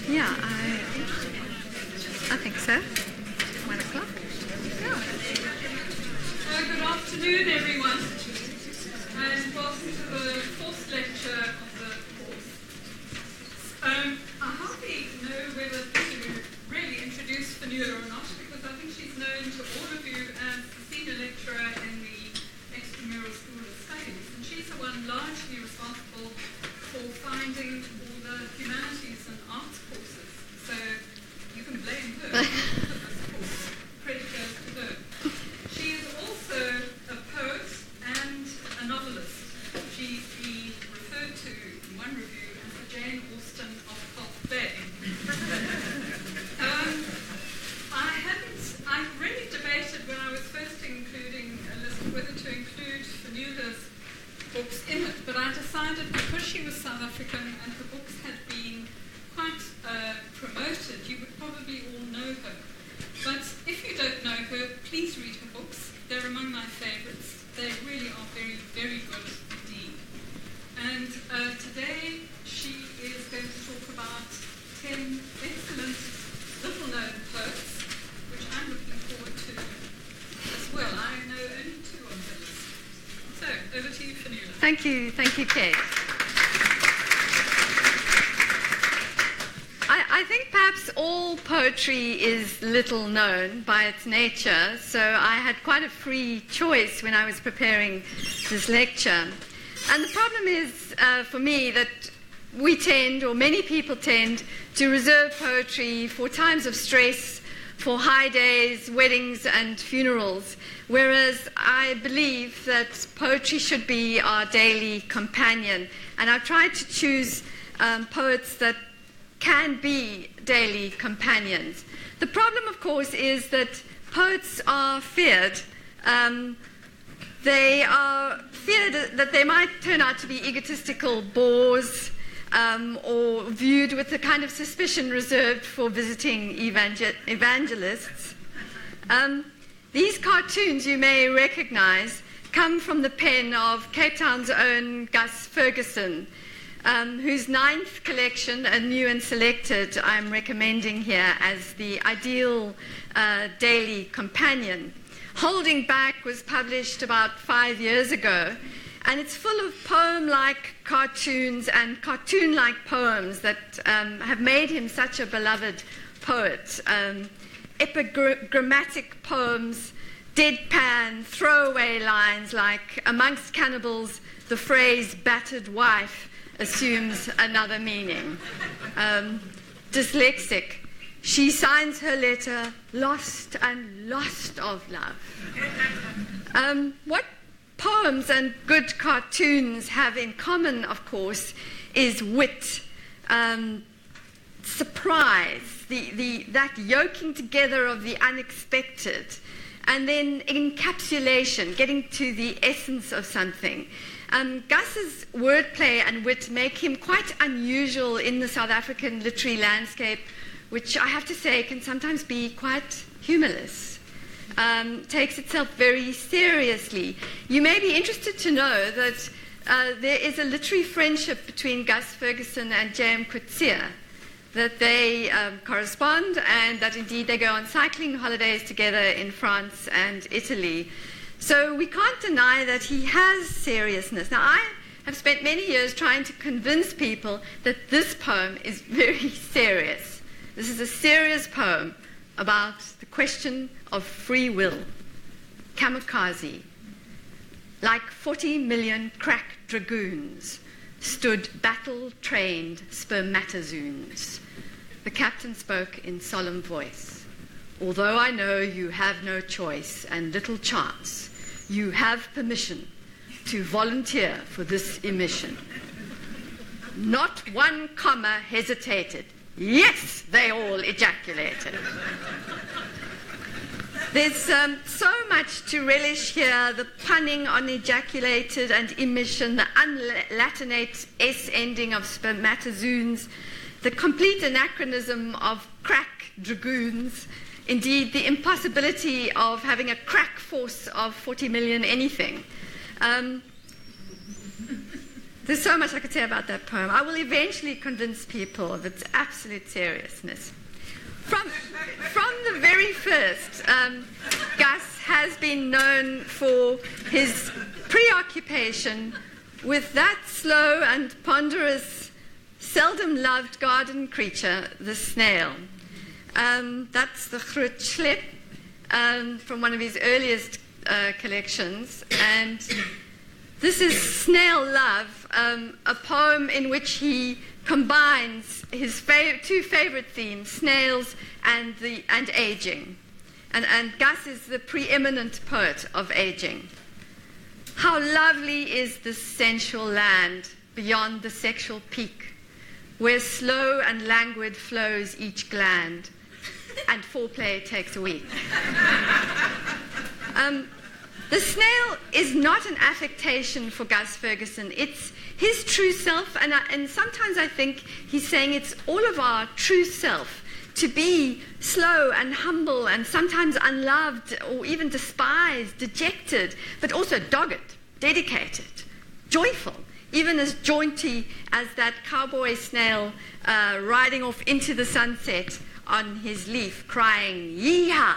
Yeah, I think so. 1 o'clock. Yeah. Good afternoon, everyone, and welcome to the fourth lecture of the course. I hardly know whether to really introduce Fionnuala or not, because I think she's known to all of you as the senior lecturer in the Extramural School of Studies, and she's the one largely responsible for finding all the humanities and arts courses. So you can blame her for this course. Credit goes to her. She is also a poet and a novelist. She's been referred to in one review as the Jane Austen of Pulp Bay. I really debated when I was first including a list whether to include Fionnuala's books in it, but I decided because she was South African and her books had been quite promoted, you would probably all know her. But if you don't know her, please read her books. They're among my favorites. They really are very, very good indeed. And today she is going to talk about 10 excellent little-known poets, which I'm looking forward to as well. I know only 2 on the list. So, over to you, Fionnuala. Thank you, Kate. I think perhaps all poetry is little known by its nature, so I had quite a free choice when I was preparing this lecture. And the problem is, for me, that we tend, or many people tend, to reserve poetry for times of stress, for high days, weddings and funerals, whereas I believe that poetry should be our daily companion. And I've tried to choose poets that can be daily companions. The problem, of course, is that poets are feared. They are feared that they might turn out to be egotistical bores, or viewed with the kind of suspicion reserved for visiting evangelists. These cartoons, you may recognize, come from the pen of Cape Town's own Gus Ferguson, whose 9th collection, A New and Selected, I'm recommending here as the ideal daily companion. Holding Back was published about 5 years ago, and it's full of poem-like cartoons and cartoon-like poems that have made him such a beloved poet. Epigrammatic poems, deadpan, throwaway lines like, amongst cannibals, the phrase battered wife assumes another meaning. Dyslexic, she signs her letter, lost and lost of love. What poems and good cartoons have in common, of course, is wit, surprise, that yoking together of the unexpected, and then encapsulation, getting to the essence of something. Gus's wordplay and wit make him quite unusual in the South African literary landscape, which I have to say can sometimes be quite humorless. Takes itself very seriously. You may be interested to know that there is a literary friendship between Gus Ferguson and J.M. Coetzee, that they correspond, and that indeed they go on cycling holidays together in France and Italy. So we can't deny that he has seriousness. Now, I have spent many years trying to convince people that this poem is very serious. This is a serious poem about the question of free will. Kamikaze. Like 40 million crack dragoons stood battle-trained spermatozoons. The captain spoke in solemn voice. Although I know you have no choice and little chance, you have permission to volunteer for this emission. Not one comma hesitated. Yes, they all ejaculated. There's so much to relish here, the punning on ejaculated and emission, the unlatinate S ending of spermatozoons, the complete anachronism of crack dragoons. indeed the impossibility of having a crack force of 40 million anything. There's so much I could say about that poem. I will eventually convince people of its absolute seriousness. From the very first, Gus has been known for his preoccupation with that slow and ponderous, seldom loved garden creature, the snail. That's the Grootschlep from one of his earliest collections. And this is Snail Love, a poem in which he combines his two favorite themes, snails and aging. And Gus is the preeminent poet of aging. How lovely is this sensual land beyond the sexual peak, where slow and languid flows each gland, and foreplay takes a week. The snail is not an affectation for Gus Ferguson. It's his true self, and sometimes I think he's saying it's all of our true self, to be slow and humble and sometimes unloved or even despised, dejected, but also dogged, dedicated, joyful, even as jaunty as that cowboy snail riding off into the sunset on his leaf, crying, "Yee-haw!"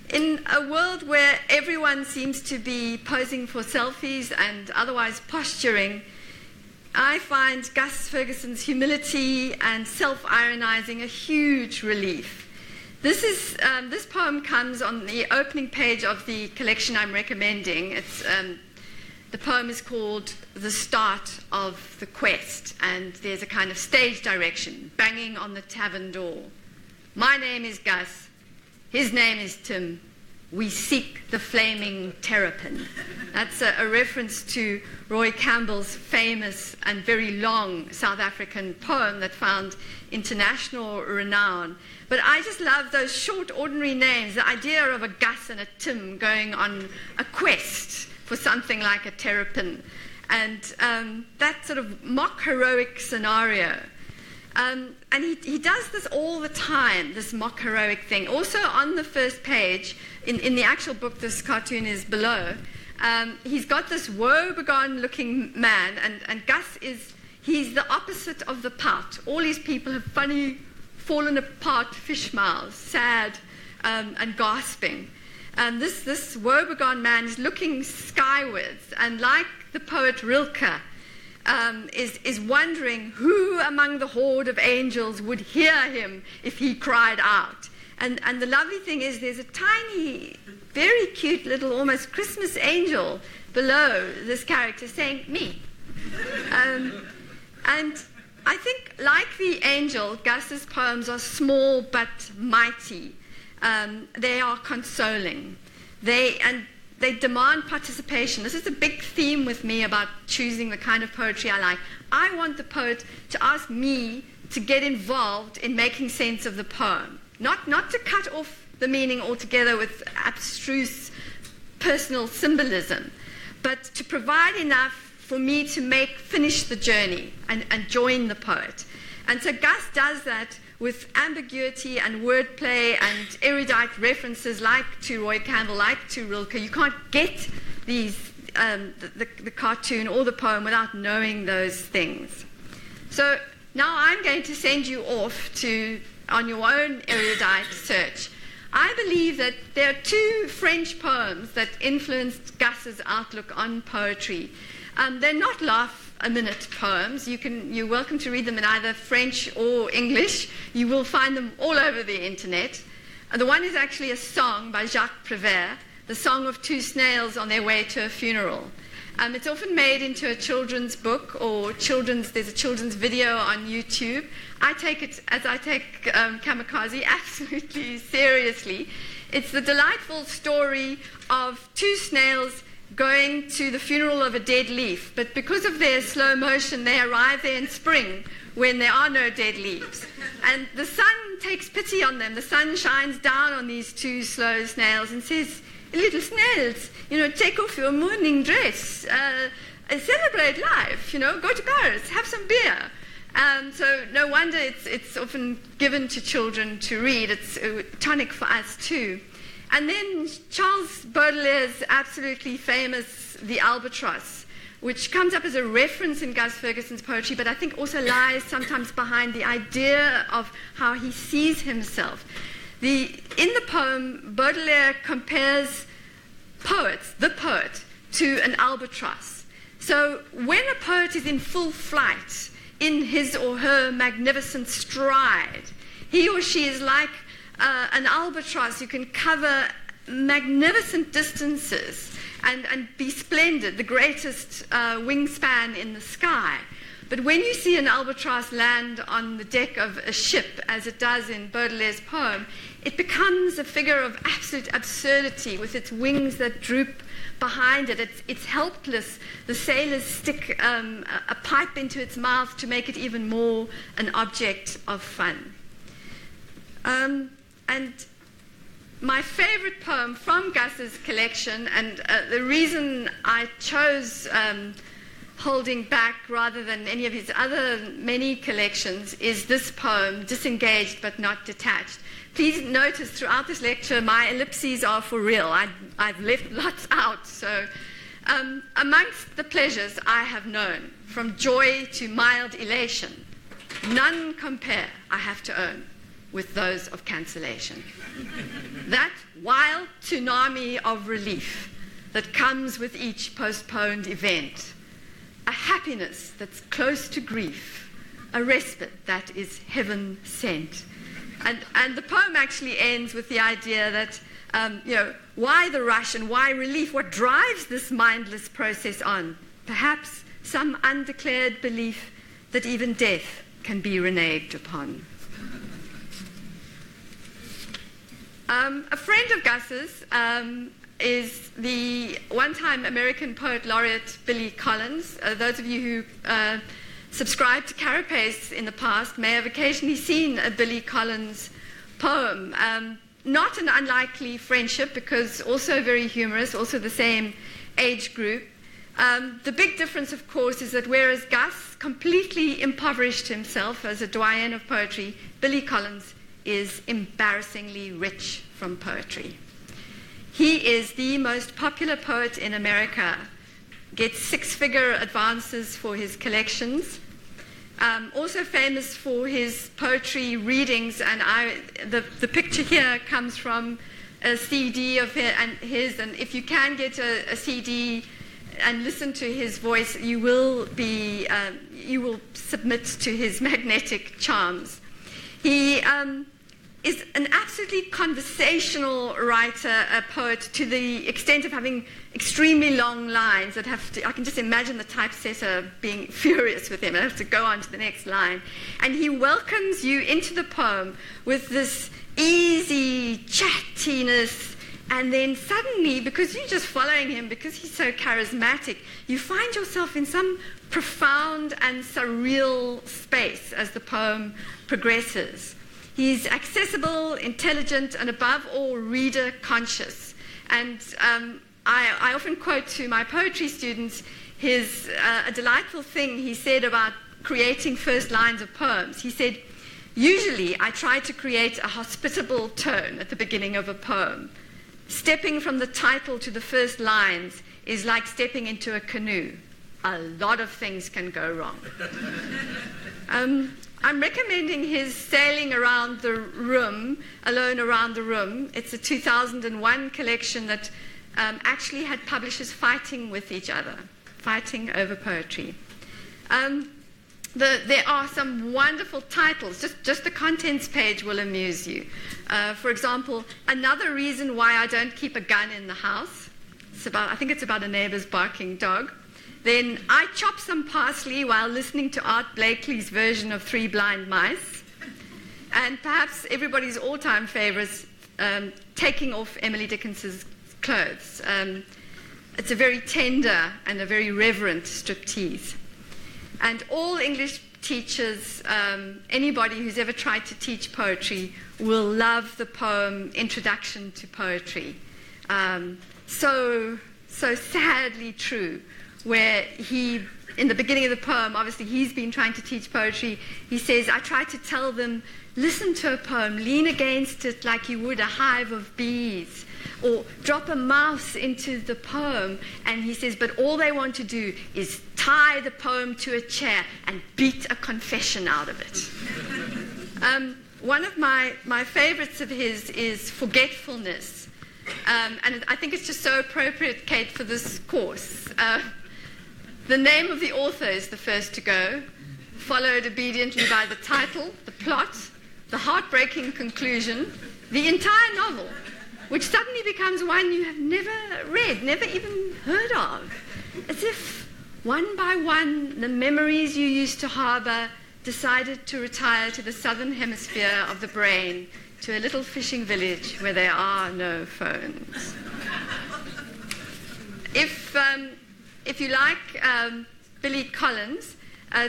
In a world where everyone seems to be posing for selfies and otherwise posturing, I find Gus Ferguson's humility and self-ironizing a huge relief. This poem comes on the opening page of the collection I'm recommending. The poem is called The Start of the Quest, and there's a kind of stage direction, banging on the tavern door. My name is Gus. His name is Tim. We seek the flaming terrapin. That's a reference to Roy Campbell's famous and very long South African poem that found international renown. But I just love those short, ordinary names, the idea of a Gus and a Tim going on a quest for something like a terrapin. And that sort of mock heroic scenario. And he does this all the time, this mock heroic thing. Also on the first page, in the actual book, this cartoon is below, he's got this woe-begone looking man, and Gus he's the opposite of the pout. All these people have funny, fallen apart fish mouths, sad and gasping. And this woe-begone man is looking skywards, and like the poet Rilke, is wondering who among the horde of angels would hear him if he cried out. And the lovely thing is there's a tiny, very cute little almost Christmas angel below this character saying, "Me." And I think, like the angel, Gus's poems are small but mighty. They are consoling. They demand participation. This is a big theme with me about choosing the kind of poetry I like. I want the poet to ask me to get involved in making sense of the poem. Not to cut off the meaning altogether with abstruse personal symbolism, but to provide enough for me to finish the journey and join the poet. And so Gus does that with ambiguity and wordplay and erudite references like to Roy Campbell, like to Rilke. You can't get these the cartoon or the poem without knowing those things. So now I'm going to send you off on your own erudite search. I believe that there are two French poems that influenced Gus's outlook on poetry. They're not laugh-a-minute poems. You're welcome to read them in either French or English. You will find them all over the internet. The one is actually a song by Jacques Prévert, the song of two snails on their way to a funeral. It's often made into a children's book or there's a children's video on YouTube. I take it, as I take Kamikaze, absolutely seriously. It's the delightful story of two snails going to the funeral of a dead leaf, but because of their slow motion, they arrive there in spring when there are no dead leaves. And the sun takes pity on them. The sun shines down on these two slow snails and says, "Little snails, take off your mourning dress, celebrate life, go to Paris, have some beer." So no wonder it's often given to children to read. It's a tonic for us too. And then Charles Baudelaire's absolutely famous The Albatross, which comes up as a reference in Gus Ferguson's poetry, but I think also lies sometimes behind the idea of how he sees himself. In the poem, Baudelaire compares the poet, to an albatross. So when a poet is in full flight, in his or her magnificent stride, he or she is like an albatross. You can cover magnificent distances and be splendid, the greatest wingspan in the sky. But when you see an albatross land on the deck of a ship, as it does in Baudelaire's poem, it becomes a figure of absolute absurdity with its wings that droop behind it. It's helpless. The sailors stick a pipe into its mouth to make it even more an object of fun. And my favorite poem from Gus's collection, and the reason I chose Holding Back rather than any of his other many collections, is this poem, Disengaged but Not Detached. Please notice throughout this lecture my ellipses are for real. I've left lots out. So amongst the pleasures I have known, from joy to mild elation, none compare, I have to own, with those of cancellation. That wild tsunami of relief that comes with each postponed event, a happiness that's close to grief, a respite that is heaven sent. And the poem actually ends with the idea that, why the rush and why relief? What drives this mindless process on? Perhaps some undeclared belief that even death can be reneged upon. A friend of Gus's is the one-time American poet laureate Billy Collins. Those of you who subscribed to Carapace in the past may have occasionally seen a Billy Collins poem. Not an unlikely friendship, because also very humorous, also the same age group. The big difference, of course, is that whereas Gus completely impoverished himself as a doyen of poetry, Billy Collins is embarrassingly rich from poetry. He is the most popular poet in America, gets six-figure advances for his collections, also famous for his poetry readings, and the picture here comes from a CD of his, and if you can get a CD and listen to his voice, you will submit to his magnetic charms. He is an absolutely conversational writer, a poet, to the extent of having extremely long lines that have to, I can just imagine the typesetter being furious with him. I have to go on to the next line. And he welcomes you into the poem with this easy chattiness, and then suddenly, because you're just following him, because he's so charismatic, you find yourself in some profound and surreal space as the poem progresses. He's accessible, intelligent, and above all, reader conscious. And I often quote to my poetry students a delightful thing he said about creating first lines of poems. He said, "Usually I try to create a hospitable tone at the beginning of a poem. Stepping from the title to the first lines is like stepping into a canoe. A lot of things can go wrong." I'm recommending his Sailing Around the Room, Alone Around the Room. It's a 2001 collection that actually had publishers fighting with each other, fighting over poetry. There are some wonderful titles. Just the contents page will amuse you. For example, Another Reason Why I Don't Keep a Gun in the House. I think it's about a neighbor's barking dog. Then I Chop Some Parsley While Listening to Art Blakely's version of Three Blind Mice. And perhaps everybody's all-time favorites, Taking Off Emily Dickinson's Clothes. It's a very tender and a very reverent striptease. And all English teachers, anybody who's ever tried to teach poetry, will love the poem Introduction to Poetry. So sadly true, where he in the beginning of the poem, obviously he's been trying to teach poetry. He says, I try to tell them, listen to a poem, lean against it like you would a hive of bees, or drop a mouse into the poem. And he says, but all they want to do is tie the poem to a chair and beat a confession out of it. One of my favorites of his is Forgetfulness. And I think it's just so appropriate, Kate, for this course. The name of the author is the first to go, followed obediently by the title, the plot, the heartbreaking conclusion, the entire novel, which suddenly becomes one you have never read, never even heard of. As if, one by one, the memories you used to harbor decided to retire to the southern hemisphere of the brain, to a little fishing village where there are no phones. If you like Billy Collins,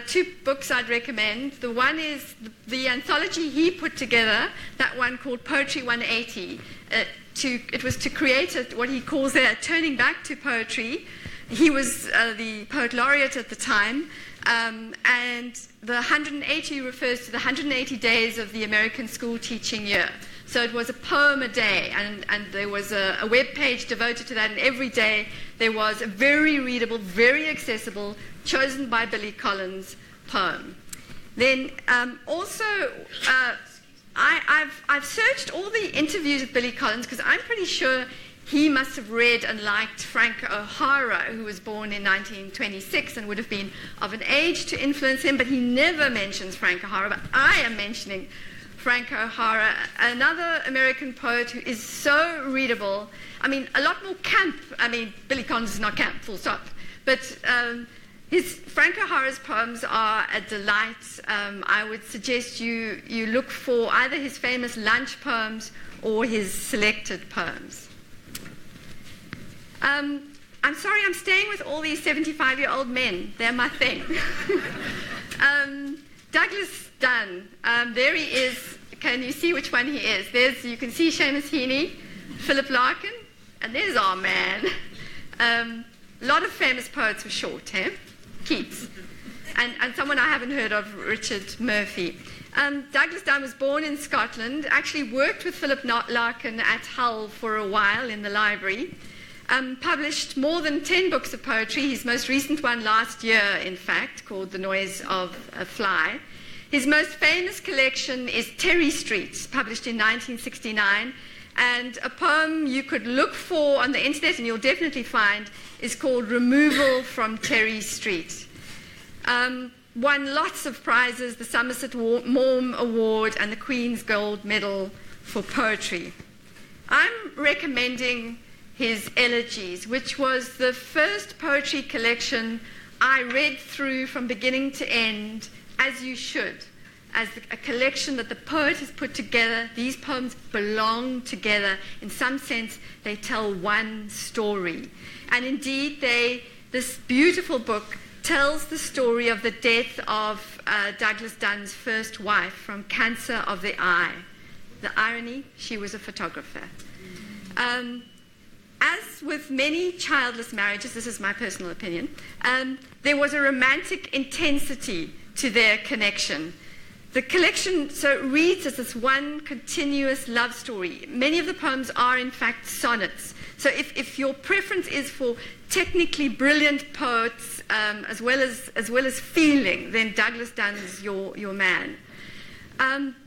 two books I'd recommend. The one is the anthology he put together, that one called Poetry 180. It was to create what he calls a turning back to poetry. He was the poet laureate at the time, and the 180 refers to the 180 days of the American school teaching year. So it was a poem a day, and there was a web page devoted to that, and every day there was a very readable, very accessible, chosen by Billy Collins poem. Then also, I've searched all the interviews with Billy Collins, because I'm pretty sure he must have read and liked Frank O'Hara, who was born in 1926 and would have been of an age to influence him, but he never mentions Frank O'Hara. But I am mentioning Frank O'Hara, another American poet who is so readable. I mean, a lot more camp. I mean, Billy Collins is not camp, full stop. But Frank O'Hara's poems are a delight. I would suggest you look for either his famous lunch poems or his selected poems. I'm sorry, I'm staying with all these 75-year-old men. They're my thing. Douglas Dunn. There he is. Can you see which one he is? You can see Seamus Heaney, Philip Larkin, and there's our man. A lot of famous poets were short, eh? Keats. And someone I haven't heard of, Richard Murphy. Douglas Dunn was born in Scotland, actually worked with Philip Larkin at Hull for a while in the library. Published more than 10 books of poetry, his most recent one last year, in fact, called The Noise of a Fly. His most famous collection is Terry Street, published in 1969, and a poem you could look for on the internet, and you'll definitely find, is called Removal from Terry Street. Won lots of prizes, the Somerset Maugham Award and the Queen's Gold Medal for Poetry. I'm recommending his Elegies, which was the first poetry collection I read through from beginning to end, as you should, as a collection that the poet has put together. These poems belong together. In some sense, they tell one story. And indeed, this beautiful book tells the story of the death of Douglas Dunn's first wife from cancer of the eye. The irony, she was a photographer. As with many childless marriages, this is my personal opinion, there was a romantic intensity to their connection. The collection reads as this one continuous love story. Many of the poems are, in fact, sonnets. So if your preference is for technically brilliant poets as well as feeling, then Douglas Dunn's your man.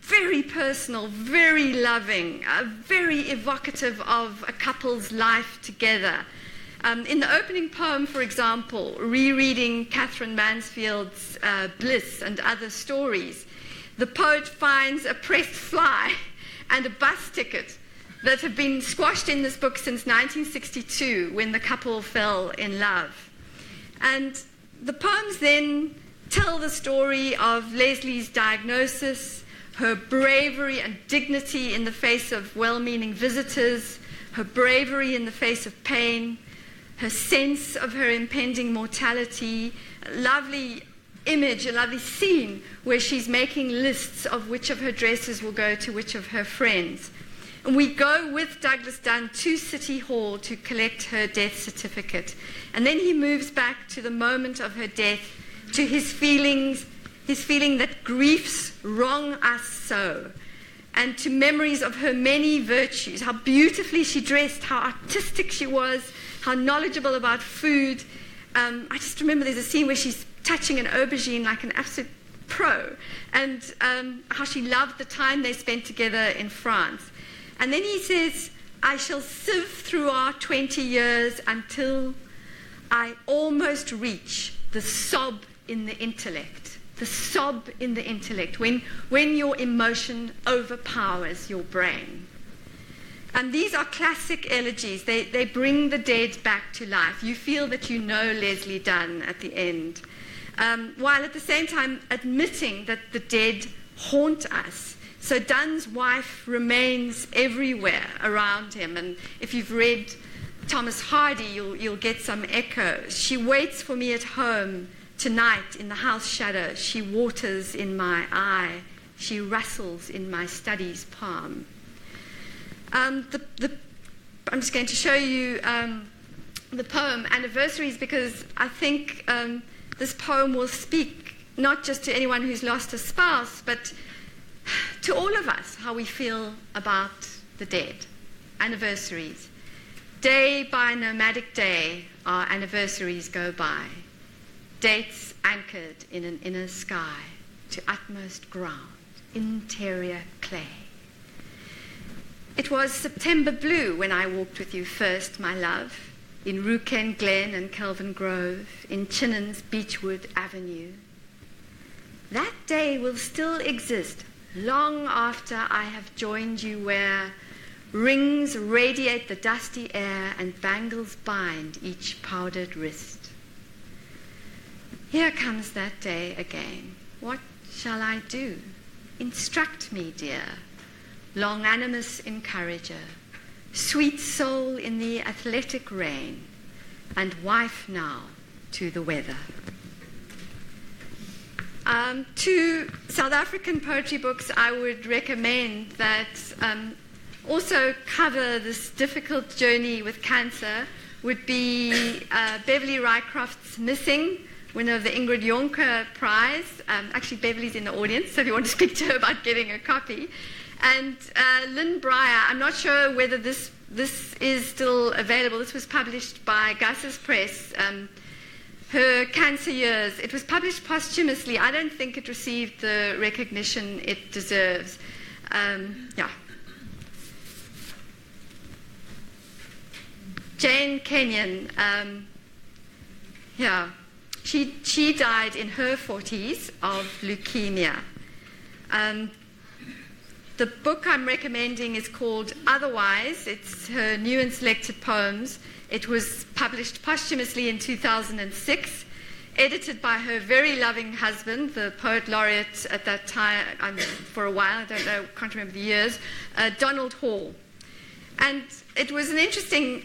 Very personal, very loving, very evocative of a couple's life together. In the opening poem, for example, rereading Catherine Mansfield's Bliss and Other Stories, the poet finds a pressed fly and a bus ticket that have been squashed in this book since 1962, when the couple fell in love. And the poems then tell the story of Leslie's diagnosis, her bravery and dignity in the face of well-meaning visitors, her bravery in the face of pain, her sense of her impending mortality, a lovely image, a lovely scene where she's making lists of which of her dresses will go to which of her friends. And we go with Douglas Dunn to City Hall to collect her death certificate. And then he moves back to the moment of her death, to his feeling that griefs wrong us so, and to memories of her many virtues, how beautifully she dressed, how artistic she was, how knowledgeable about food. I just remember there's a scene where she's touching an aubergine like an absolute pro, and how she loved the time they spent together in France. And then he says, I shall sieve through our 20 years until I almost reach the sob in the intellect. The sob in the intellect, when your emotion overpowers your brain. And these are classic elegies. They bring the dead back to life. You feel that you know Leslie Dunn at the end, while at the same time admitting that the dead haunt us. So Dunn's wife remains everywhere around him. And if you've read Thomas Hardy, you'll get some echoes. She waits for me at home tonight in the house shadow. She waters in my eye. She rustles in my study's palm. I'm just going to show you the poem Anniversaries, because I think this poem will speak not just to anyone who's lost a spouse, but to all of us, how we feel about the dead. Anniversaries. Day by nomadic day, our anniversaries go by. Dates anchored in an inner sky, to utmost ground, interior clay. It was September blue when I walked with you first, my love, in Ruken Glen and Kelvin Grove, in Chinnon's Beechwood Avenue. That day will still exist long after I have joined you, where rings radiate the dusty air and bangles bind each powdered wrist. Here comes that day again. What shall I do? Instruct me, dear, longanimous encourager, sweet soul in the athletic rain, and wife now to the weather. Two South African poetry books I would recommend that also cover this difficult journey with cancer would be Beverly Rycroft's Missing, winner of the Ingrid Jonker Prize. Actually, Beverly's in the audience, so if you want to speak to her about getting a copy. And Lynn Breyer, I'm not sure whether this is still available. This was published by Gus's Press. Her Cancer Years. It was published posthumously. I don't think it received the recognition it deserves. Jane Kenyon. She died in her 40s of leukemia. The book I'm recommending is called Otherwise. It's her new and selected poems. It was published posthumously in 2006, edited by her very loving husband, the poet laureate at that time, for a while, I don't know, can't remember the years, Donald Hall. And it was an interesting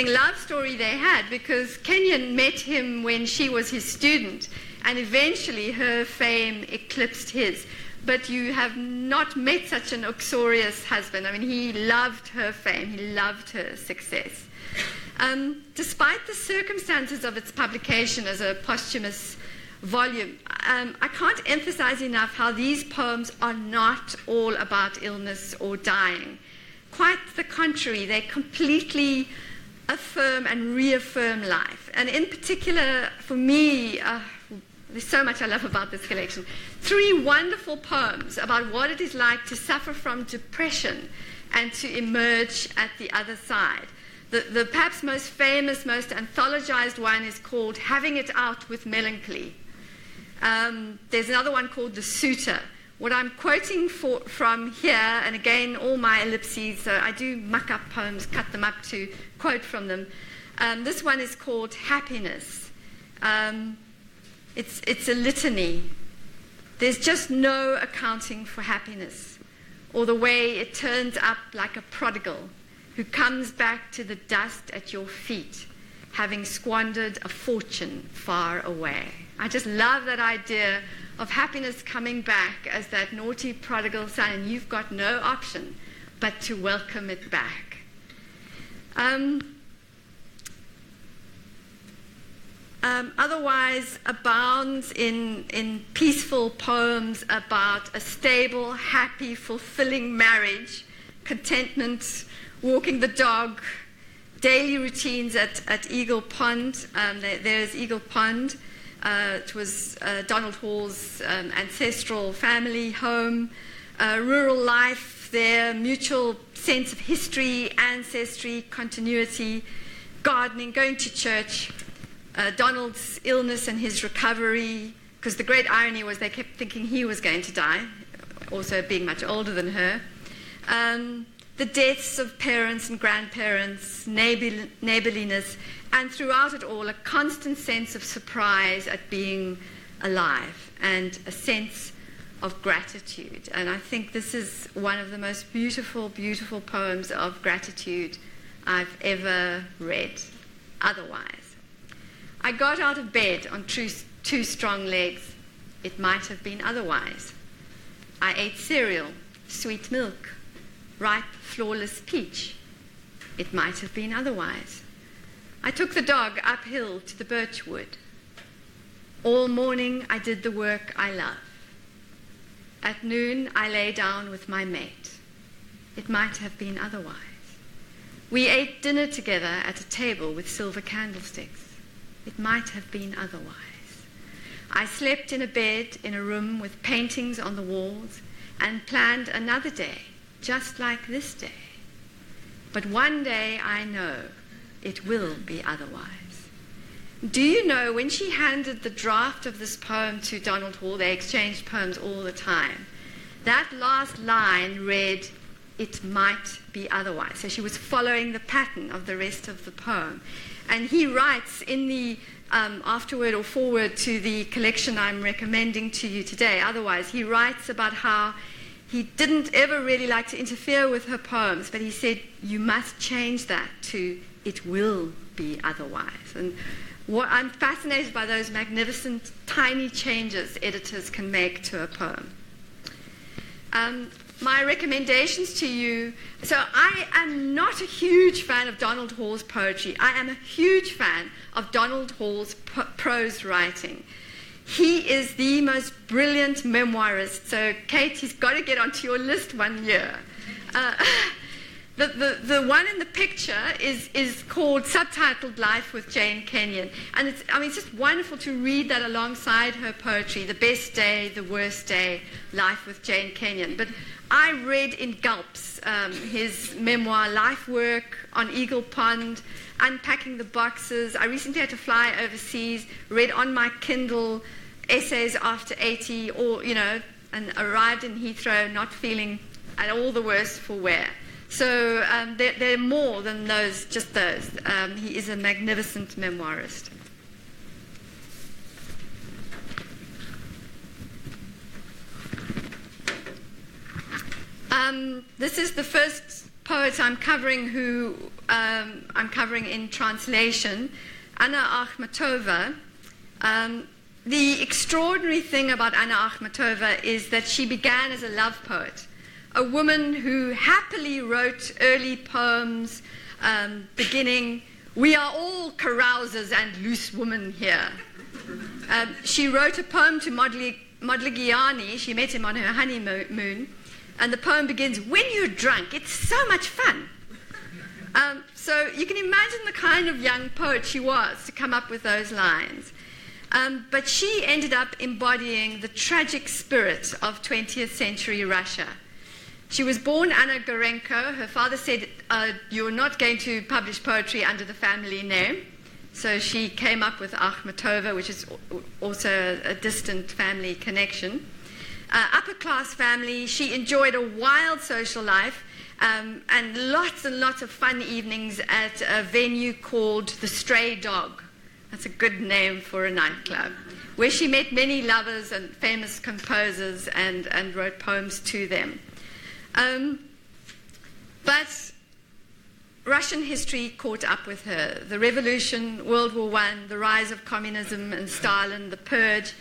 love story they had, because Kenyon met him when she was his student, and eventually her fame eclipsed his. But you have not met such an uxorious husband. I mean, he loved her fame, he loved her success. Despite the circumstances of its publication as a posthumous volume, I can't emphasize enough how these poems are not all about illness or dying. Quite the contrary, they completely affirm and reaffirm life. And in particular, for me, there's so much I love about this collection. 3 wonderful poems about what it is like to suffer from depression and to emerge at the other side. The perhaps most famous, most anthologized one is called Having It Out with Melancholy. There's another one called The Suitor. What I'm quoting from here, and again, all my ellipses, so I do muck up poems, cut them up to quote from them. This one is called Happiness. It's a litany. There's just no accounting for happiness, or the way it turns up like a prodigal who comes back to the dust at your feet, having squandered a fortune far away. I just love that idea of happiness coming back as that naughty prodigal son, and you've got no option but to welcome it back. Otherwise abounds in peaceful poems about a stable, happy, fulfilling marriage, contentment, walking the dog, daily routines at Eagle Pond. There's Eagle Pond. It was Donald Hall's ancestral family home, rural life there, mutual sense of history, ancestry, continuity, gardening, going to church, Donald's illness and his recovery, because the great irony was they kept thinking he was going to die, also being much older than her. The deaths of parents and grandparents, neighborliness, and throughout it all, a constant sense of surprise at being alive and a sense of gratitude. And I think this is one of the most beautiful, beautiful poems of gratitude I've ever read. Otherwise, I got out of bed on two strong legs. It might have been otherwise. I ate cereal, sweet milk, ripe, flawless peach. It might have been otherwise. I took the dog uphill to the birch wood. All morning I did the work I love. At noon I lay down with my mate. It might have been otherwise. We ate dinner together at a table with silver candlesticks. It might have been otherwise. I slept in a bed in a room with paintings on the walls and planned another day, just like this day. But one day I know it will be otherwise. Do you know, when she handed the draft of this poem to Donald Hall, they exchanged poems all the time, that last line read, "It might be otherwise." So she was following the pattern of the rest of the poem. And he writes in the afterword or foreword to the collection I'm recommending to you today, Otherwise, he writes about how he didn't ever really like to interfere with her poems, but he said, you must change that to "it will be otherwise." And I'm fascinated by those magnificent, tiny changes editors can make to a poem. My recommendations to you, so I am not a huge fan of Donald Hall's poetry. I am a huge fan of Donald Hall's prose writing. He is the most brilliant memoirist. So, Kate, he's got to get onto your list one year. The one in the picture is called Subtitled Life with Jane Kenyon. And it's just wonderful to read that alongside her poetry, The Best Day, The Worst Day, Life with Jane Kenyon. But I read in gulps his memoir, Life Work on Eagle Pond, Unpacking the Boxes. I recently had to fly overseas, read on my Kindle Essays After 80, and arrived in Heathrow not feeling at all the worse for wear. So there are more than those, just those. He is a magnificent memoirist. This is the first poet I'm covering who I'm covering in translation, Anna Akhmatova. The extraordinary thing about Anna Akhmatova is that she began as a love poet, a woman who happily wrote early poems beginning, "We are all carousers and loose women here." She wrote a poem to Modigliani. She met him on her honeymoon. And the poem begins, "When you're drunk, it's so much fun." So you can imagine the kind of young poet she was to come up with those lines. But she ended up embodying the tragic spirit of 20th century Russia. She was born Anna Gorenko. Her father said, "You're not going to publish poetry under the family name." So she came up with Akhmatova, which is also a distant family connection. Upper-class family. She enjoyed a wild social life and lots of fun evenings at a venue called The Stray Dog. That's a good name for a nightclub, where she met many lovers and famous composers and wrote poems to them. But Russian history caught up with her. The revolution, World War I, the rise of communism and Stalin, the purge.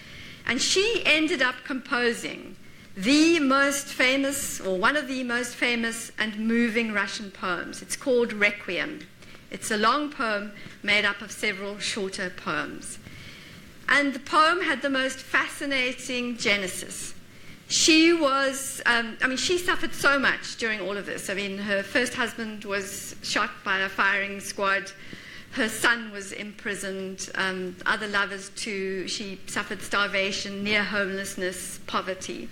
And she ended up composing the most famous, or one of the most famous and moving Russian poems. It's called Requiem. It's a long poem made up of several shorter poems. And the poem had the most fascinating genesis. She was, she suffered so much during all of this. I mean, her first husband was shot by a firing squad. Her son was imprisoned, other lovers too. She suffered starvation, near homelessness, poverty.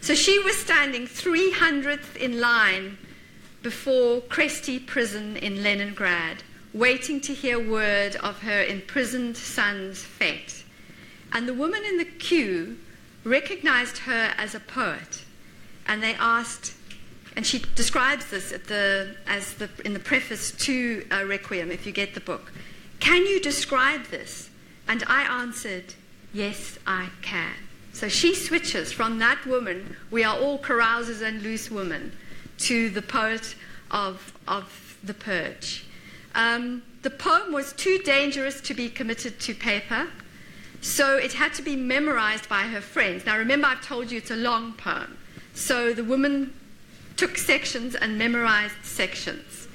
So she was standing 300th in line before Kresty prison in Leningrad, waiting to hear word of her imprisoned son's fate. And the woman in the queue recognized her as a poet, and they asked, and she describes this in the preface to Requiem, if you get the book, "Can you describe this?" And I answered, "Yes, I can." So she switches from that woman, we are all carousers and loose women, to the poet of the purge. The poem was too dangerous to be committed to paper, so it had to be memorized by her friends. Now remember, I've told you it's a long poem. So the woman took sections and memorized sections.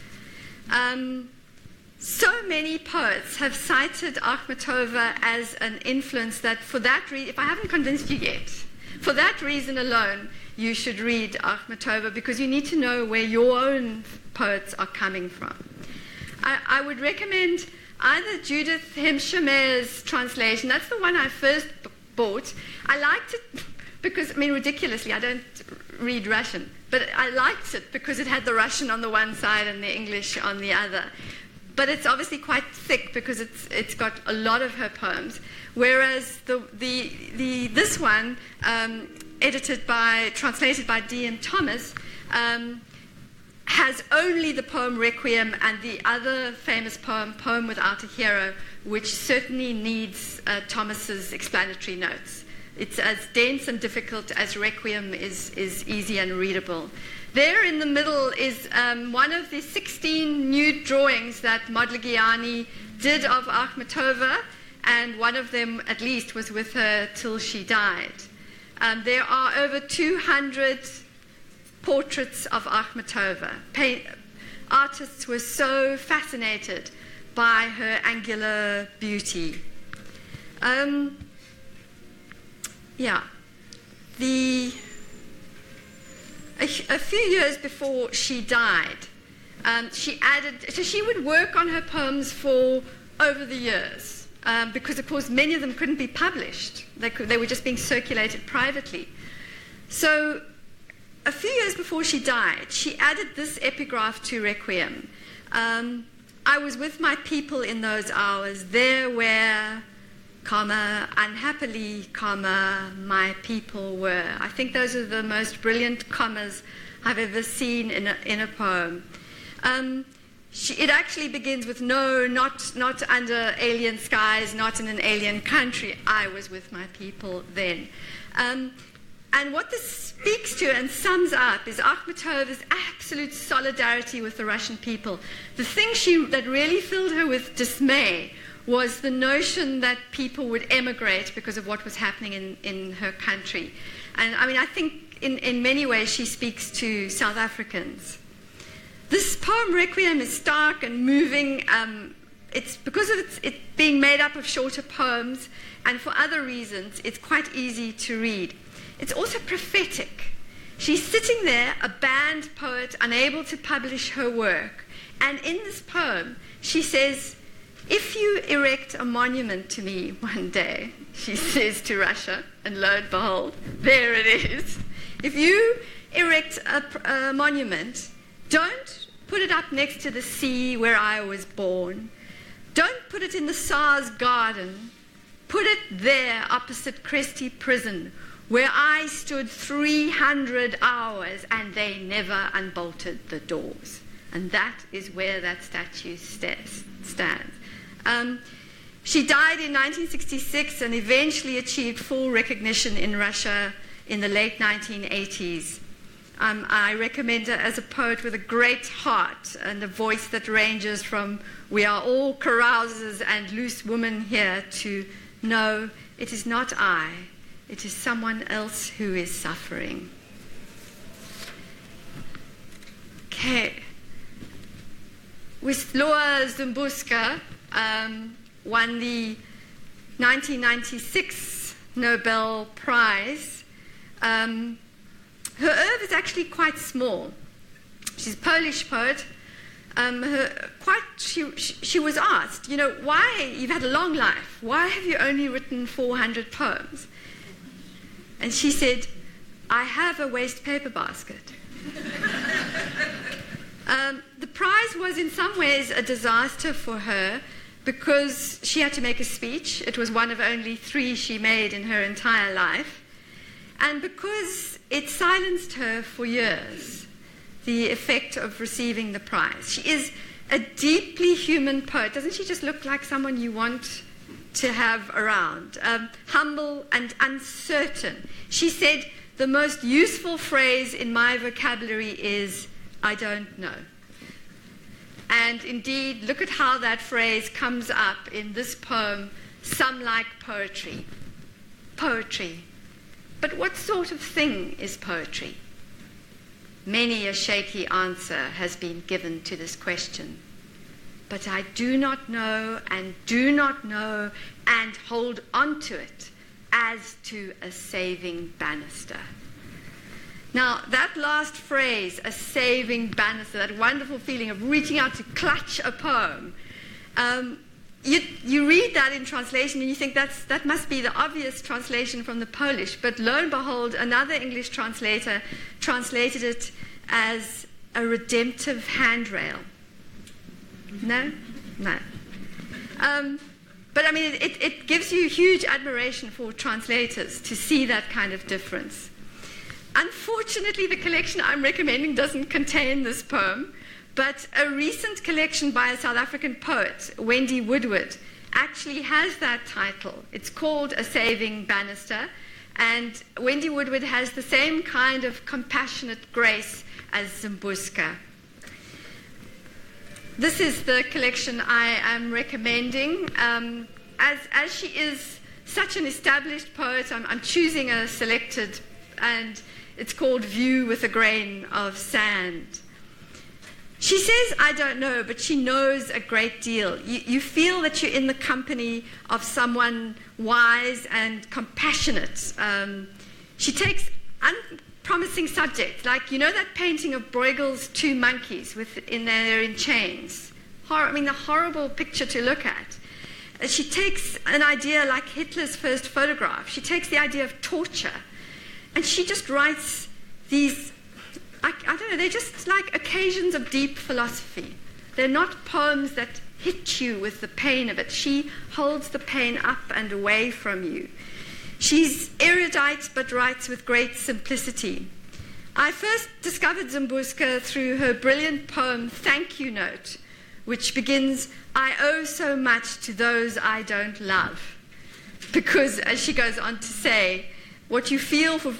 So many poets have cited Akhmatova as an influence that for that reason, if I haven't convinced you yet, for that reason alone, you should read Akhmatova, because you need to know where your own poets are coming from. I would recommend either Judith Hemshameh's translation. That's the one I first bought. I liked it because, ridiculously, I don't read Russian, but I liked it because it had the Russian on the one side and the English on the other. But it's obviously quite thick because it's got a lot of her poems, whereas this one, translated by D.M. Thomas, has only the poem Requiem and the other famous Poem Without a Hero, which certainly needs Thomas's explanatory notes. It's as dense and difficult as Requiem is easy and readable. There in the middle is one of the 16 nude drawings that Modigliani did of Akhmatova, and one of them at least was with her till she died. There are over 200 portraits of Akhmatova. Artists were so fascinated by her angular beauty. A few years before she died, she would work on her poems for over the years, because of course many of them couldn't be published. They were just being circulated privately. So a few years before she died, she added this epigraph to Requiem. I was with my people in those hours, there where, unhappily, my people were. I think those are the most brilliant commas I've ever seen in a poem. It actually begins with, no, not under alien skies, not in an alien country. I was with my people then. And what this speaks to and sums up is Akhmatova's absolute solidarity with the Russian people. The thing that really filled her with dismay was the notion that people would emigrate because of what was happening in her country. And I think in many ways she speaks to South Africans. This poem, Requiem, is stark and moving. It's because of it being made up of shorter poems, and for other reasons, it's quite easy to read. It's also prophetic. She's sitting there, a banned poet, unable to publish her work. And in this poem, she says, "If you erect a monument to me one day," she says to Russia, and lo and behold, there it is. "If you erect a monument, don't put it up next to the sea where I was born. Don't put it in the Tsar's garden. Put it there opposite Kresty prison, where I stood 300 hours and they never unbolted the doors." And that is where that statue stands. She died in 1966 and eventually achieved full recognition in Russia in the late 1980s. I recommend her as a poet with a great heart and a voice that ranges from "we are all carousers and loose women here" to "no, it is not I, It is someone else who is suffering. Okay. Wisława Szymborska won the 1996 Nobel Prize. Her oeuvre is actually quite small. She's a Polish poet. She was asked, why, you've had a long life, why have you only written 400 poems? And she said, I have a waste paper basket. The prize was in some ways a disaster for her because she had to make a speech. It was one of only 3 she made in her entire life. And because it silenced her for years, the effect of receiving the prize. She is a deeply human poet. Doesn't she just look like someone you want to have around? Humble and uncertain. She said, the most useful phrase in my vocabulary is, I don't know. And indeed, look at how that phrase comes up in this poem, Some Like Poetry. Poetry. But what sort of thing is poetry? Many a shaky answer has been given to this question. But I do not know and hold on to it as to a saving banister. Now, that last phrase, a saving banister, that wonderful feeling of reaching out to clutch a poem, you read that in translation and you think that must be the obvious translation from the Polish, but lo and behold, another English translator translated it as a redemptive handrail. No? No. But I mean, it gives you huge admiration for translators to see that kind of difference. Unfortunately, the collection I'm recommending doesn't contain this poem, but a recent collection by a South African poet, Wendy Woodward, actually has that title. It's called A Saving Banister, and Wendy Woodward has the same kind of compassionate grace as Szymborska. This is the collection I am recommending. As she is such an established poet, I'm choosing a selected, and it's called View with a Grain of Sand. She says, I don't know, but she knows a great deal. You feel that you're in the company of someone wise and compassionate. She takes unpromising subjects, like, that painting of Bruegel's 2 monkeys they're in chains. A horrible picture to look at. She takes an idea like Hitler's first photograph. She takes the idea of torture, and she just writes these, I don't know, they're just like occasions of deep philosophy. They're not poems that hit you with the pain of it. She holds the pain up and away from you. She's erudite but writes with great simplicity. I first discovered Szymborska through her brilliant poem Thank You Note, which begins, I owe so much to those I don't love. Because, as she goes on to say, what you feel for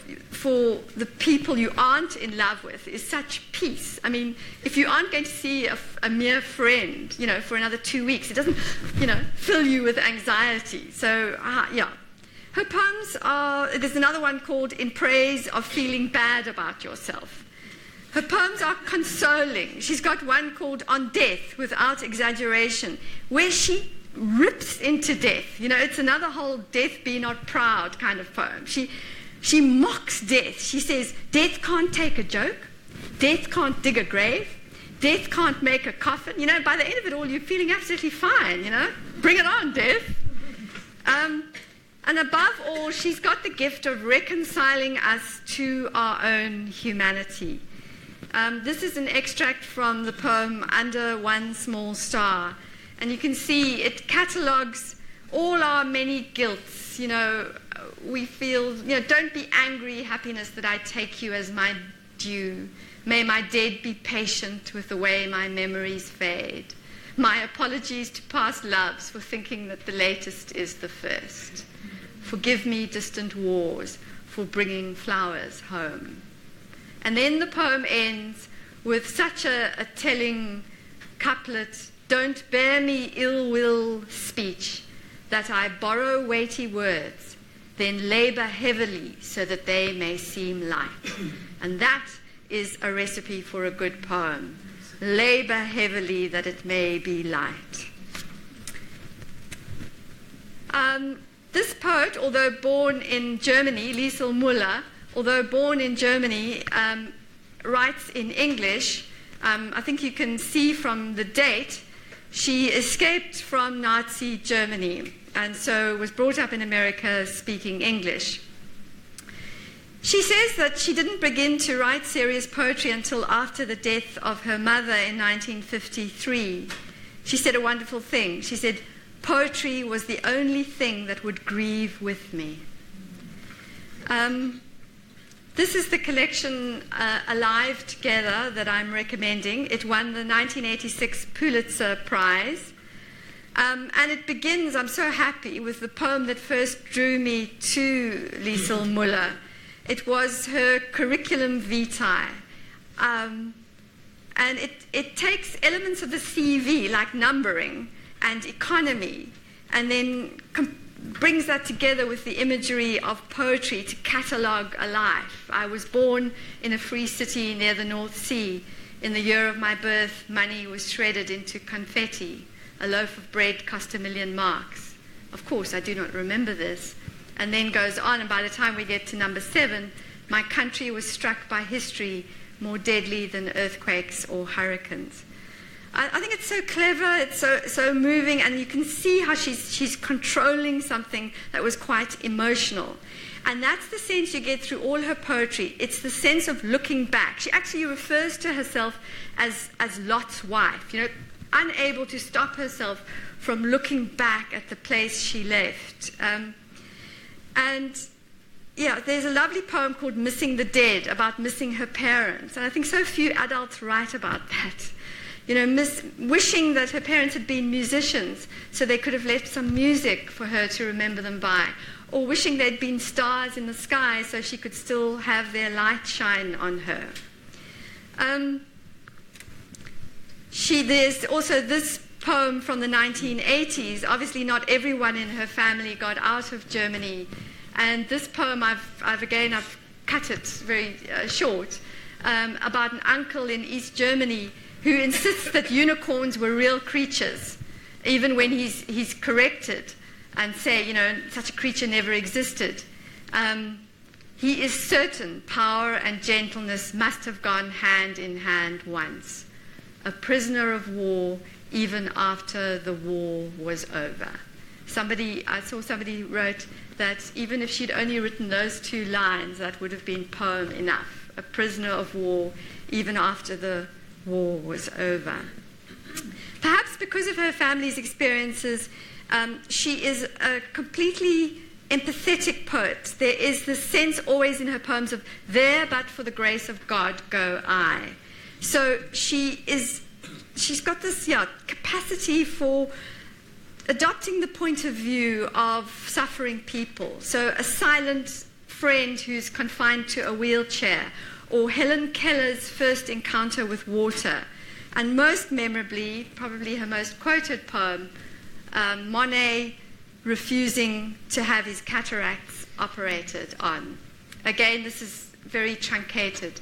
the people you aren't in love with is such peace. I mean, if you aren't going to see a mere friend, for another 2 weeks, it doesn't, fill you with anxiety. So, yeah. Her poems there's another one called In Praise of Feeling Bad About Yourself. Her poems are consoling. She's got one called On Death, Without Exaggeration, where she rips into death. It's another whole death be not proud kind of poem. She mocks death. She says, death can't take a joke. Death can't dig a grave. Death can't make a coffin. By the end of it all, you're feeling absolutely fine, Bring it on, death. And above all, she's got the gift of reconciling us to our own humanity. This is an extract from the poem Under One Small Star. And you can see it catalogues all our many guilts. We feel, don't be angry, happiness, that I take you as my due. May my dead be patient with the way my memories fade. My apologies to past loves for thinking that the latest is the first. Forgive me, distant wars, for bringing flowers home. And then the poem ends with such a telling couplet, don't bear me ill will speech, that I borrow weighty words, then labor heavily so that they may seem light. And that is a recipe for a good poem. Labor heavily that it may be light. This poet, although born in Germany, Liesl Müller, although born in Germany, writes in English. I think you can see from the date, she escaped from Nazi Germany and so was brought up in America speaking English. She says that she didn't begin to write serious poetry until after the death of her mother in 1953. She said a wonderful thing. She said, "Poetry was the only thing that would grieve with me." This is the collection Alive Together that I'm recommending. It won the 1986 Pulitzer Prize. And it begins, I'm so happy, with the poem that first drew me to Liesl Müller. It was her curriculum vitae. And it takes elements of the CV, like numbering and economy, and then brings that together with the imagery of poetry to catalogue a life. I was born in a free city near the North Sea. In the year of my birth, money was shredded into confetti. A loaf of bread cost 1,000,000 marks. Of course, I do not remember this. And then goes on, and by the time we get to number 7, my country was struck by history more deadly than earthquakes or hurricanes. I think it's so clever, it's so moving, and you can see how she's controlling something that was quite emotional. And that's the sense you get through all her poetry. It's the sense of looking back. She actually refers to herself as Lot's wife, unable to stop herself from looking back at the place she left. There's a lovely poem called Missing the Dead, about missing her parents. And I think so few adults write about that. Wishing that her parents had been musicians so they could have left some music for her to remember them by, or wishing they'd been stars in the sky so she could still have their light shine on her. There's also this poem from the 1980s. Obviously not everyone in her family got out of Germany, and this poem I've cut it very short, about an uncle in East Germany who insists that unicorns were real creatures, even when he's corrected and say, such a creature never existed. He is certain power and gentleness must have gone hand in hand once. A prisoner of war even after the war was over. I saw somebody wrote that even if she'd only written those 2 lines, that would have been poem enough. A prisoner of war even after the war was over. Perhaps because of her family's experiences, she is a completely empathetic poet. There is this sense always in her poems of, there but for the grace of God go I. So she's got this capacity for adopting the point of view of suffering people. So a silent friend who's confined to a wheelchair, or Helen Keller's first encounter with water, and most memorably, probably her most quoted poem, Monet refusing to have his cataracts operated on. Again, this is very truncated.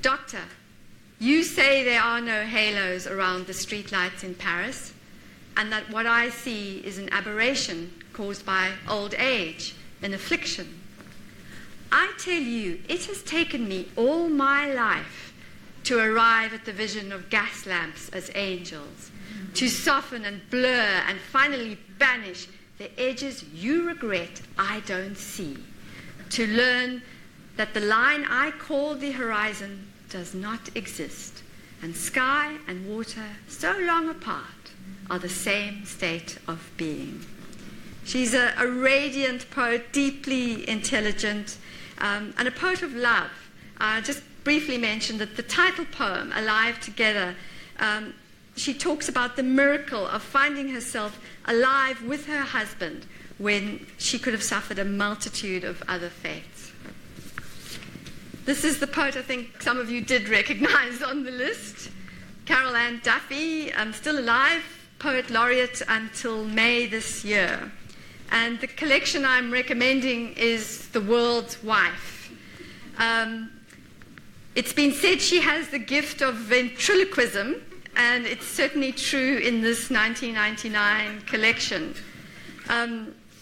Doctor, you say there are no halos around the streetlights in Paris, and that what I see is an aberration caused by old age, an affliction. I tell you, it has taken me all my life to arrive at the vision of gas lamps as angels, to soften and blur and finally banish the edges you regret I don't see, to learn that the line I call the horizon does not exist, and sky and water so long apart are the same state of being. She's a radiant poet, deeply intelligent, and a poet of love. Just briefly mention that the title poem, Alive Together, she talks about the miracle of finding herself alive with her husband when she could have suffered a multitude of other fates. This is the poet I think some of you did recognize on the list. Carol Ann Duffy, still alive, poet laureate until May this year. And the collection I'm recommending is The World's Wife. It's been said she has the gift of ventriloquism, and it's certainly true in this 1999 collection.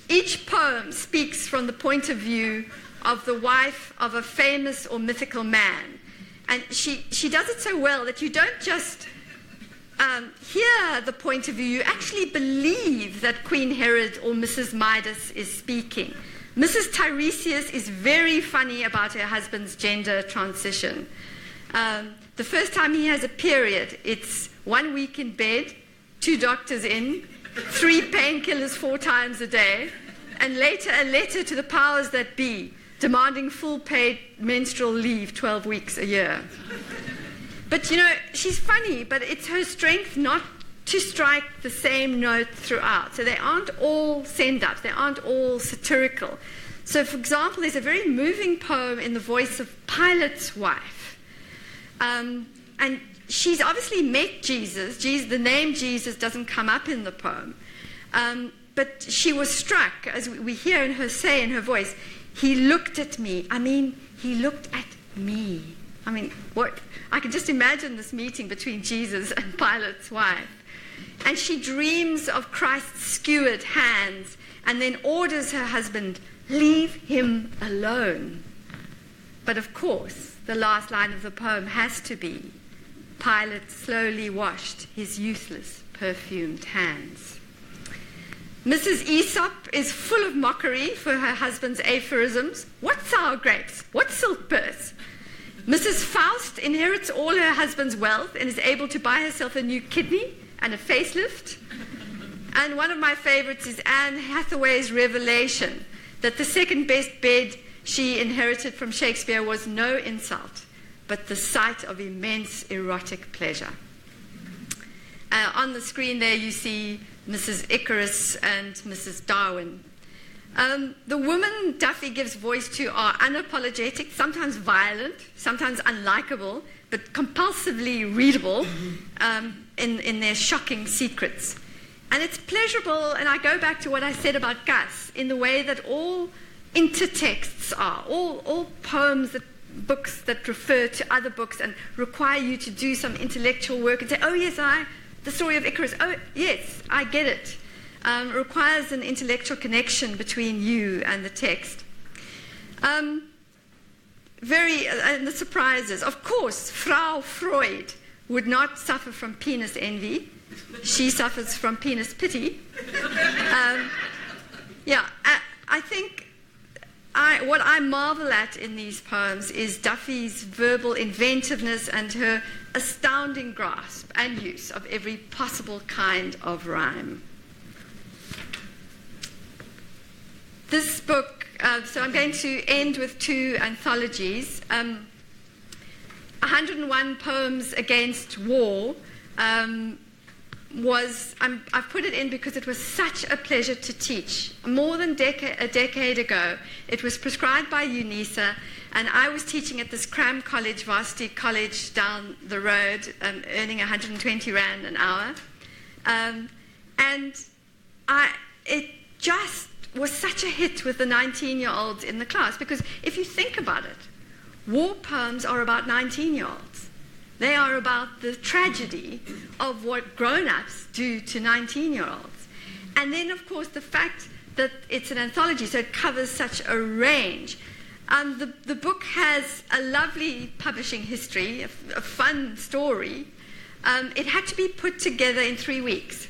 Each poem speaks from the point of view of the wife of a famous or mythical man. And she does it so well that you don't just hear the point of view, you actually believe that Queen Herod or Mrs. Midas is speaking. Mrs. Tiresias is very funny about her husband's gender transition. The first time he has a period, it's 1 week in bed, 2 doctors in, 3 painkillers 4 times a day, and later a letter to the powers that be, demanding full paid menstrual leave 12 weeks a year. But, you know, she's funny, but it's her strength not to strike the same note throughout. So they aren't all send-ups, they aren't all satirical. So, for example, there's a very moving poem in the voice of Pilate's wife. And she's obviously met Jesus. The name Jesus doesn't come up in the poem. But she was struck, as we hear in her say in her voice, he looked at me. I mean, he looked at me. I mean, what? I can just imagine this meeting between Jesus and Pilate's wife. And she dreams of Christ's skewered hands and then orders her husband, leave him alone. But of course, the last line of the poem has to be, Pilate slowly washed his useless perfumed hands. Mrs. Aesop is full of mockery for her husband's aphorisms. What sour grapes? What silk purse? Mrs. Faust inherits all her husband's wealth and is able to buy herself a new kidney and a facelift. And one of my favorites is Anne Hathaway's revelation that the second best bed she inherited from Shakespeare was no insult, but the sight of immense erotic pleasure. On the screen there you see Mrs. Icarus and Mrs. Darwin. The women Duffy gives voice to are unapologetic, sometimes violent, sometimes unlikable, but compulsively readable in their shocking secrets. And it's pleasurable, and I go back to what I said about Gus, in the way that all intertexts are, all poems, books that refer to other books and require you to do some intellectual work and say, oh yes, the story of Icarus, oh yes, I get it. Requires an intellectual connection between you and the text. And the surprises. Of course, Frau Freud would not suffer from penis envy. She suffers from penis pity. I think what I marvel at in these poems is Duffy's verbal inventiveness and her astounding grasp and use of every possible kind of rhyme. This book, so I'm going to end with 2 anthologies. 101 Poems Against War I've put it in because it was such a pleasure to teach. More than a decade ago, it was prescribed by UNISA, and I was teaching at this cram college, varsity college down the road, earning 120 Rand an hour. It just was such a hit with the 19-year-olds in the class, because if you think about it, war poems are about 19-year-olds. They are about the tragedy of what grown-ups do to 19-year-olds. And then, of course, the fact that it's an anthology, so it covers such a range. The book has a lovely publishing history, a fun story. It had to be put together in 3 weeks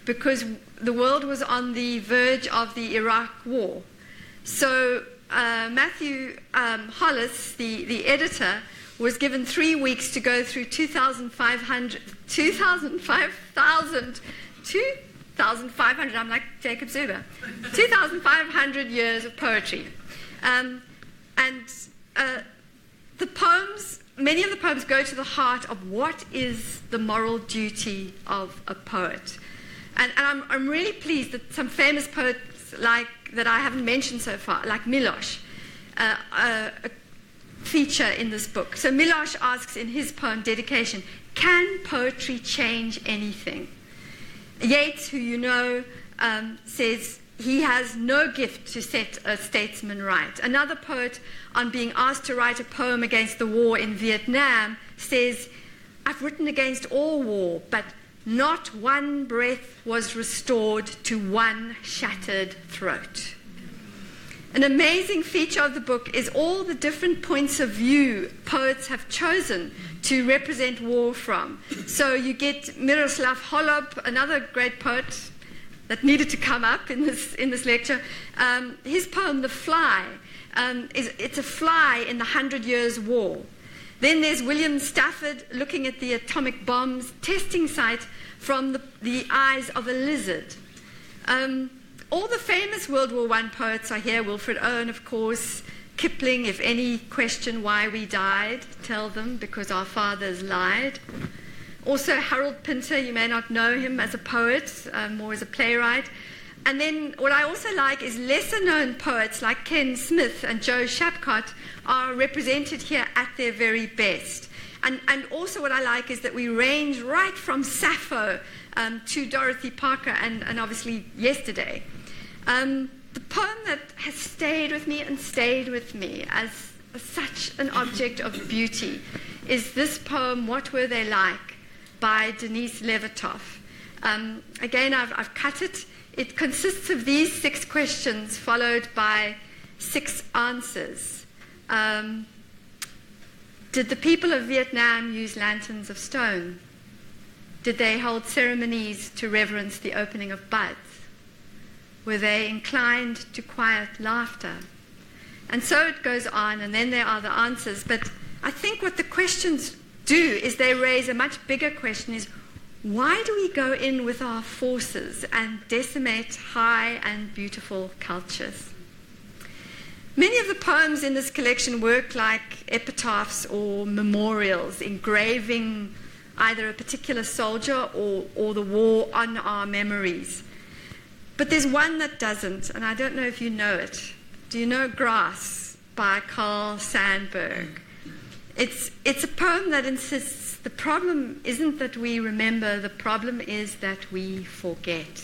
because the world was on the verge of the Iraq War. So Matthew Hollis, the editor, was given 3 weeks to go through 2,500, I'm like Jacob Zuber, 2,500 years of poetry. The poems, many of the poems go to the heart of what is the moral duty of a poet. And I'm really pleased that some famous poets that I haven't mentioned so far, like Milosz, feature in this book. So Milosz asks in his poem Dedication, can poetry change anything? Yeats, who you know, says, he has no gift to set a statesman right. Another poet, on being asked to write a poem against the war in Vietnam, says, "I've written against all war, but not one breath was restored to one shattered throat." An amazing feature of the book is all the different points of view poets have chosen to represent war from. So you get Miroslav Holub, another great poet that needed to come up in this lecture. His poem, "The Fly," it's a fly in the 100 Years' War. Then there's William Stafford looking at the atomic bombs testing site from the eyes of a lizard. All the famous World War I poets are here. Wilfred Owen, of course. Kipling, "If any question why we died, tell them because our fathers lied." Also Harold Pinter, you may not know him as a poet, more as a playwright. And then what I also like is lesser-known poets like Ken Smith and Joe Shapcott are represented here at their very best. And also what I like is that we range right from Sappho to Dorothy Parker and obviously yesterday. The poem that has stayed with me as such an object of beauty is this poem, "What Were They Like?" by Denise Levertov. Again, I've cut it. It consists of these 6 questions followed by 6 answers. Did the people of Vietnam use lanterns of stone? Did they hold ceremonies to reverence the opening of buds? Were they inclined to quiet laughter? And so it goes on, and then there are the answers. But I think what the questions do is they raise a much bigger question, is why do we go in with our forces and decimate high and beautiful cultures? Many of the poems in this collection work like epitaphs or memorials, engraving either a particular soldier or the war on our memories. But there's one that doesn't, and I don't know if you know it. Do you know Grass by Carl Sandburg? It's a poem that insists the problem isn't that we remember, the problem is that we forget.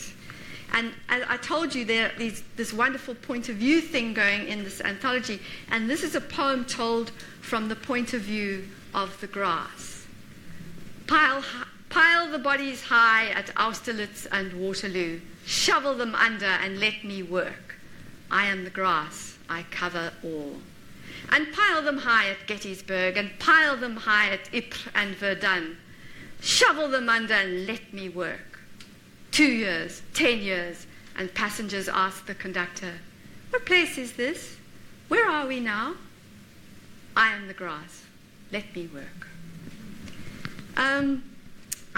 And as I told you, there's this wonderful point of view thing going in this anthology, and this is a poem told from the point of view of the grass. Pile the bodies high at Austerlitz and Waterloo. Shovel them under and let me work. I am the grass, I cover all. And pile them high at Gettysburg, and pile them high at Ypres and Verdun. Shovel them under and let me work. 2 years, 10 years, and passengers ask the conductor, "What place is this? Where are we now?" I am the grass, let me work.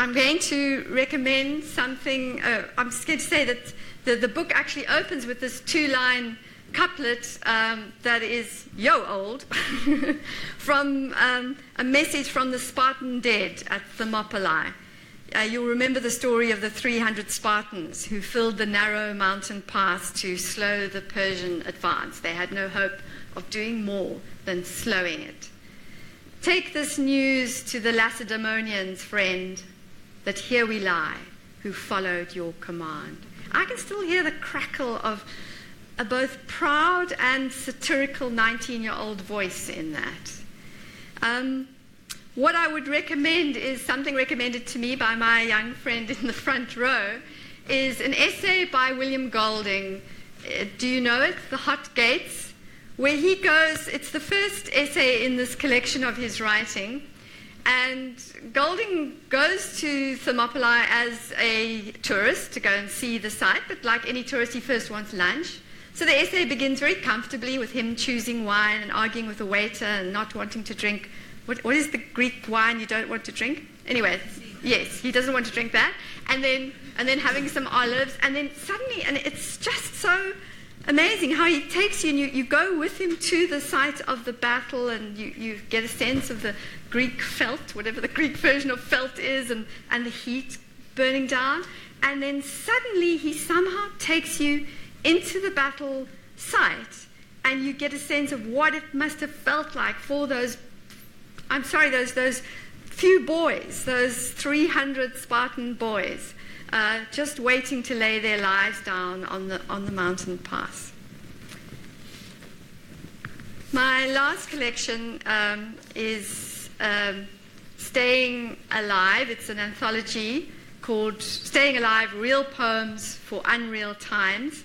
I'm going to recommend something. I'm just going to say that the book actually opens with this 2-line couplet that is old from a message from the Spartan dead at Thermopylae. You'll remember the story of the 300 Spartans who filled the narrow mountain pass to slow the Persian advance. They had no hope of doing more than slowing it. Take this news to the Lacedaemonians, friend, that here we lie, who followed your command. I can still hear the crackle of a both proud and satirical 19-year-old voice in that. What I would recommend is something recommended to me by my young friend in the front row, is an essay by William Golding. Do you know it? The Hot Gates, where he goes, it's the first essay in this collection of his writing, and Golding goes to Thermopylae as a tourist to go and see the site, but like any tourist, he first wants lunch. So the essay begins very comfortably with him choosing wine and arguing with the waiter and not wanting to drink. What is the Greek wine you don't want to drink? Anyway, yes, he doesn't want to drink that. And then having some olives, and then suddenly, and it's just so amazing how he takes you and you go with him to the site of the battle, and you get a sense of the Greek felt, whatever the Greek version of felt is, and the heat burning down. And then suddenly he somehow takes you into the battle site, and you get a sense of what it must have felt like for those few boys, those 300 Spartan boys, just waiting to lay their lives down on the mountain pass. My last collection is Staying Alive. It's an anthology called Staying Alive, Real Poems for Unreal Times.